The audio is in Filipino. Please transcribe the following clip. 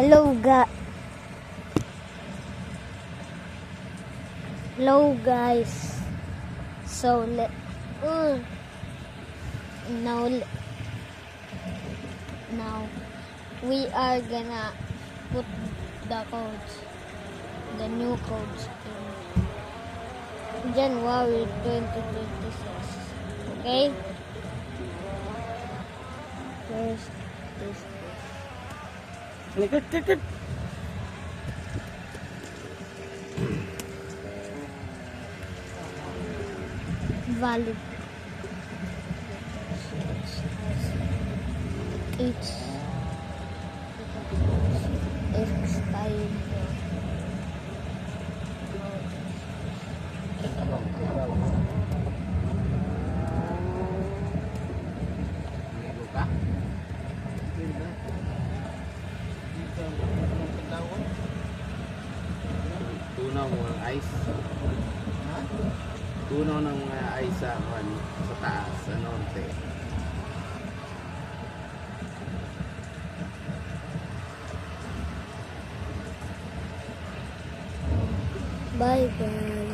Hello guys. So now we are gonna put the codes, the new codes in January 2026. Okay? First is Good. valid. It's expired. Tunaw mo ang ice. Tunaw ng ice sa taas, sa norte. Bye guys.